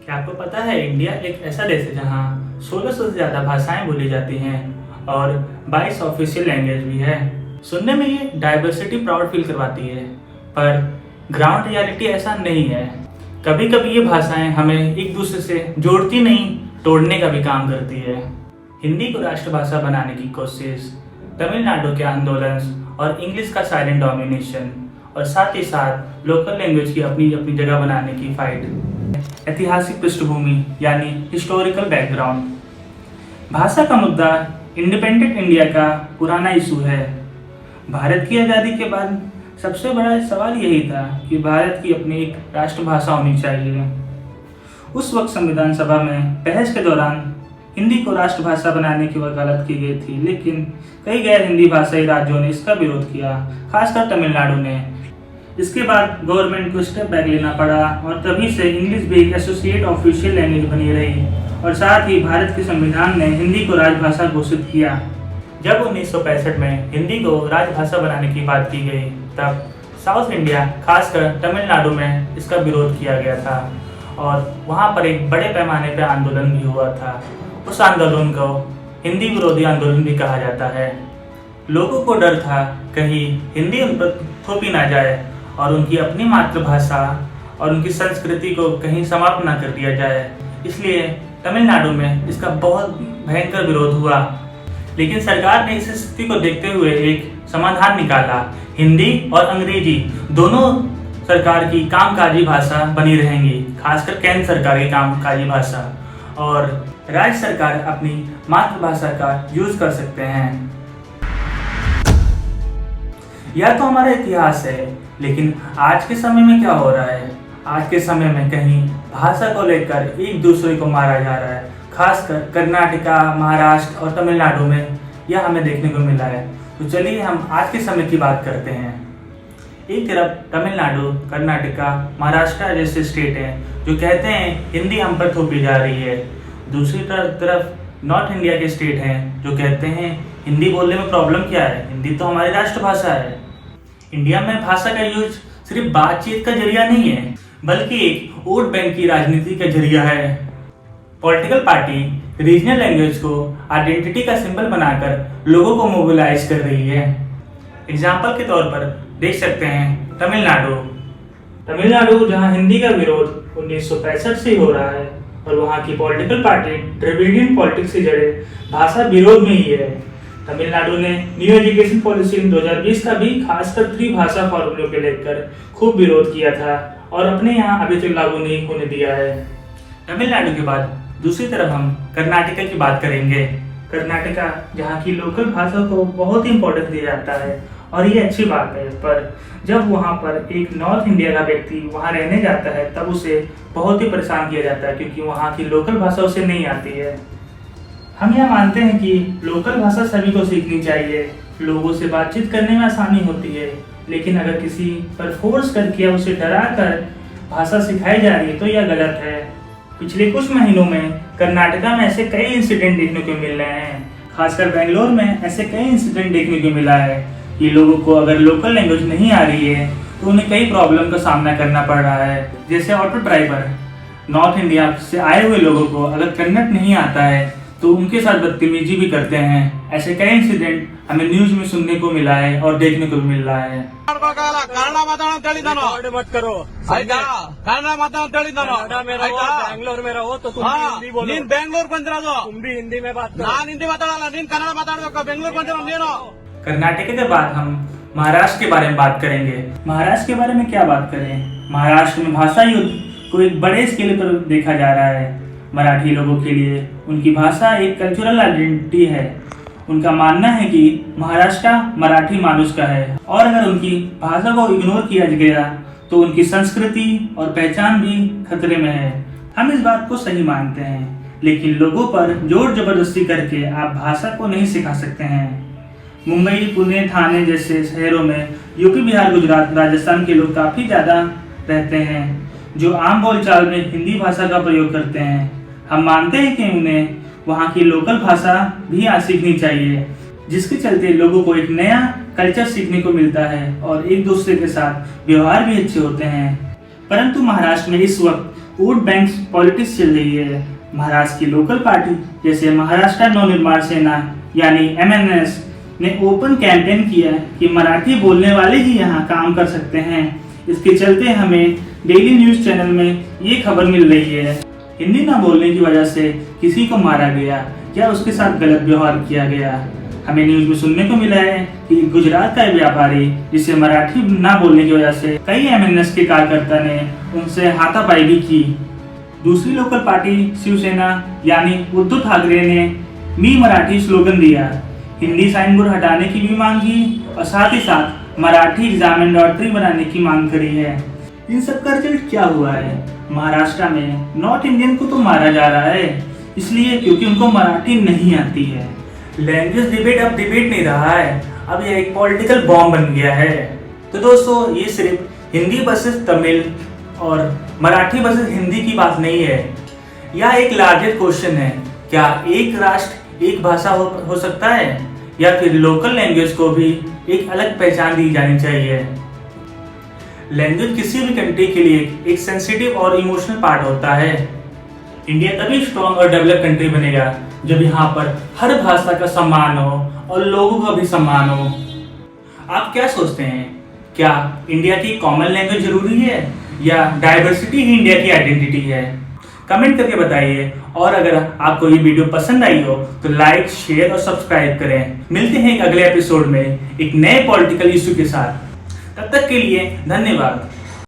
क्या आपको पता है इंडिया एक ऐसा देश है जहाँ 1600 से ज़्यादा भाषाएं बोली जाती हैं और 22 ऑफिशियल लैंग्वेज भी है। सुनने में ये डाइवर्सिटी प्राउड फील करवाती है, पर ग्राउंड रियलिटी ऐसा नहीं है। कभी कभी ये भाषाएं हमें एक दूसरे से जोड़ती नहीं, तोड़ने का भी काम करती है। हिंदी को राष्ट्रभाषा बनाने की कोशिश, तमिलनाडु के आंदोलन और इंग्लिश का साइलेंट डोमिनेशन और साथ ही साथ लोकल लैंग्वेज की अपनी अपनी जगह बनाने की फाइट। ऐतिहासिक पृष्ठभूमि यानी हिस्टोरिकल बैकग्राउंड। भाषा का मुद्दा इंडिपेंडेंट इंडिया का पुराना इशू है। भारत की आज़ादी के बाद सबसे बड़ा सवाल यही था कि भारत की अपनी एक राष्ट्रभाषा होनी चाहिए। उस वक्त संविधान सभा में बहस के दौरान हिंदी को राष्ट्रभाषा बनाने की वकालत की गई थी, लेकिन कई गैर हिंदी भाषाई राज्यों ने इसका विरोध किया, खासकर तमिलनाडु ने। इसके बाद गवर्नमेंट को स्टेप बैक लेना पड़ा और तभी से इंग्लिश भी एक एसोसिएट ऑफिशियल लैंग्वेज बनी रही और साथ ही भारत के संविधान ने हिंदी को राजभाषा घोषित किया। जब 1965 में हिंदी को राजभाषा बनाने की बात की गई, तब साउथ इंडिया खासकर तमिलनाडु में इसका विरोध किया गया था और वहाँ पर एक बड़े पैमाने पर आंदोलन भी हुआ था। उस आंदोलन को हिंदी विरोधी आंदोलन भी कहा जाता है। लोगों को डर था कहीं हिंदी उन पर थोपी ना जाए और उनकी अपनी मातृभाषा और उनकी संस्कृति को कहीं समाप्त ना कर दिया जाए, इसलिए तमिलनाडु में इसका बहुत भयंकर विरोध हुआ। लेकिन सरकार ने इस स्थिति को देखते हुए एक समाधान निकाला। हिंदी और अंग्रेजी दोनों सरकार की कामकाजी भाषा बनी रहेंगी, खासकर केंद्र सरकार की कामकाजी भाषा, और राज्य सरकार अपनी मातृभाषा का यूज कर सकते हैं। यह तो हमारा इतिहास है, लेकिन आज के समय में क्या हो रहा है? आज के समय में कहीं भाषा को लेकर एक दूसरे को मारा जा रहा है, खासकर कर्नाटका, महाराष्ट्र और तमिलनाडु में यह हमें देखने को मिला है। तो चलिए हम आज के समय की बात करते हैं। एक तरफ तमिलनाडु, कर्नाटका, महाराष्ट्र जैसे स्टेट हैं जो कहते हैं हिंदी हम पर थोपी जा रही है। दूसरी तरफ नॉर्थ इंडिया के स्टेट हैं जो कहते हैं हिंदी बोलने में प्रॉब्लम क्या है, हिंदी तो हमारी राष्ट्रभाषा है। इंडिया में भाषा का यूज सिर्फ बातचीत का जरिया नहीं है, बल्कि एक वोट बैंक की राजनीति का जरिया है। पॉलिटिकल पार्टी रीजनल लैंग्वेज को आइडेंटिटी का सिंबल बनाकर लोगों को मोबिलाइज कर रही है। एग्जाम्पल के तौर पर देख सकते हैं तमिलनाडु जहां हिंदी का विरोध 1965 से हो रहा है और वहां की पॉलिटिकल पार्टी द्रविडियन पॉलिटिक्स से जड़े भाषा विरोध में ही है। तमिलनाडु ने न्यू एजुकेशन पॉलिसी 2020 का भी खासकर त्रिभाषा फॉर्मूले को लेकर खूब विरोध किया था और अपने यहाँ अभी तक लागू नहीं होने दिया है। तमिलनाडु के बाद दूसरी तरफ हम कर्नाटका की बात करेंगे। कर्नाटका जहाँ की लोकल भाषा को बहुत ही इम्पोर्टेंस दिया जाता है और ये अच्छी बात है, पर जब वहाँ पर एक नॉर्थ इंडिया का व्यक्ति वहाँ रहने जाता है तब उसे बहुत ही परेशान किया जाता है, क्योंकि वहाँ की लोकल भाषा उसे नहीं आती है। हम यह मानते हैं कि लोकल भाषा सभी को सीखनी चाहिए, लोगों से बातचीत करने में आसानी होती है, लेकिन अगर किसी पर फोर्स करके उसे डरा कर भाषा सिखाई जा रही है तो यह गलत है। पिछले कुछ महीनों में कर्नाटका में ऐसे कई इंसिडेंट देखने को मिल रहे हैं, खासकर बेंगलोर में ऐसे कई इंसिडेंट देखने को मिला है कि लोगों को अगर लोकल लैंग्वेज नहीं आ रही है तो उन्हें कई प्रॉब्लम का सामना करना पड़ रहा है। जैसे ऑटो ड्राइवर नॉर्थ इंडिया से आए हुए लोगों को अगर कन्नड़ नहीं आता है तो उनके साथ बदतमीजी भी करते हैं। ऐसे कई इंसिडेंट हमें न्यूज में सुनने को मिला है और देखने को मिल रहा है। बेंगलोर में रहो तो तुम हिंदी बोलो। बेंगलोर तुम भी हिंदी में बात करो। हिंदी बेंगलोर। कर्नाटक के बाद हम महाराष्ट्र के बारे में बात करेंगे। महाराष्ट्र के बारे में क्या बात करें? महाराष्ट्र में भाषा युद्ध को एक बड़े स्केल पर देखा जा रहा है। मराठी लोगों के लिए उनकी भाषा एक कल्चरल आइडेंटिटी है। उनका मानना है कि महाराष्ट्र मराठी मानुष का है और अगर उनकी भाषा को इग्नोर किया गया तो उनकी संस्कृति और पहचान भी खतरे में है। हम इस बात को सही मानते हैं, लेकिन लोगों पर जोर जबरदस्ती करके आप भाषा को नहीं सिखा सकते हैं। मुंबई, पुणे, थाने जैसे शहरों में यूपी, बिहार, गुजरात, राजस्थान के लोग काफ़ी ज़्यादा रहते हैं जो आम बोलचाल में हिंदी भाषा का प्रयोग करते हैं। हम मानते हैं कि उन्हें वहाँ की लोकल भाषा भी सीखनी चाहिए, जिसके चलते लोगों को एक नया कल्चर सीखने को मिलता है और एक दूसरे के साथ व्यवहार भी अच्छे होते हैं। परंतु महाराष्ट्र में इस वक्त वोट बैंक पॉलिटिक्स चल रही है। महाराष्ट्र की लोकल पार्टी जैसे महाराष्ट्र नवनिर्माण सेना यानी MNS ने ओपन कैंपेन किया कि मराठी बोलने वाले ही यहाँ काम कर सकते हैं। इसके चलते हमें डेली न्यूज चैनल में ये खबर मिल रही है, हिंदी ना बोलने की वजह से किसी को मारा गया या उसके साथ गलत व्यवहार किया गया। हमें न्यूज में सुनने को मिला है कि गुजरात का व्यापारी जिसे मराठी ना बोलने की वजह से कई MNS के कार्यकर्ता ने उनसे हाथापाई भी की। दूसरी लोकल पार्टी शिवसेना यानी उद्धव ठाकरे ने मी मराठी स्लोगन दिया, हिंदी साइन बोर्ड हटाने की भी मांग की और साथ ही साथ मराठी एग्जामिनेटरी बनाने की मांग करी है। इन सब का रिजल्ट क्या हुआ है? महाराष्ट्र में नॉर्थ इंडियन को तो मारा जा रहा है, इसलिए क्योंकि उनको मराठी नहीं आती है। लैंग्वेज डिबेट अब डिबेट नहीं रहा है, अब यह एक पॉलिटिकल बॉम्ब बन गया है। तो दोस्तों, ये सिर्फ हिंदी वर्सेस तमिल और मराठी वर्सेस हिंदी की बात नहीं है, यह एक लार्जर क्वेश्चन है। क्या एक राष्ट्र एक भाषा हो सकता है या फिर लोकल लैंग्वेज को भी एक अलग पहचान दी जानी चाहिए? लैंग्वेज किसी भी कंट्री के लिए एक सेंसिटिव और इमोशनल पार्ट होता है। इंडिया तभी स्ट्रॉन्ग और डेवलप कंट्री बनेगा जब यहाँ पर हर भाषा का सम्मान हो और लोगों का भी सम्मान हो। आप क्या सोचते हैं, क्या इंडिया की कॉमन लैंग्वेज जरूरी है या डाइवर्सिटी ही इंडिया की आइडेंटिटी है? कमेंट करके बताइए, और अगर आपको ये वीडियो पसंद आई हो तो लाइक, शेयर और सब्सक्राइब करें। मिलते हैं एक अगले एपिसोड में एक नए पॉलिटिकल इशू के साथ। तब तक के लिए धन्यवाद।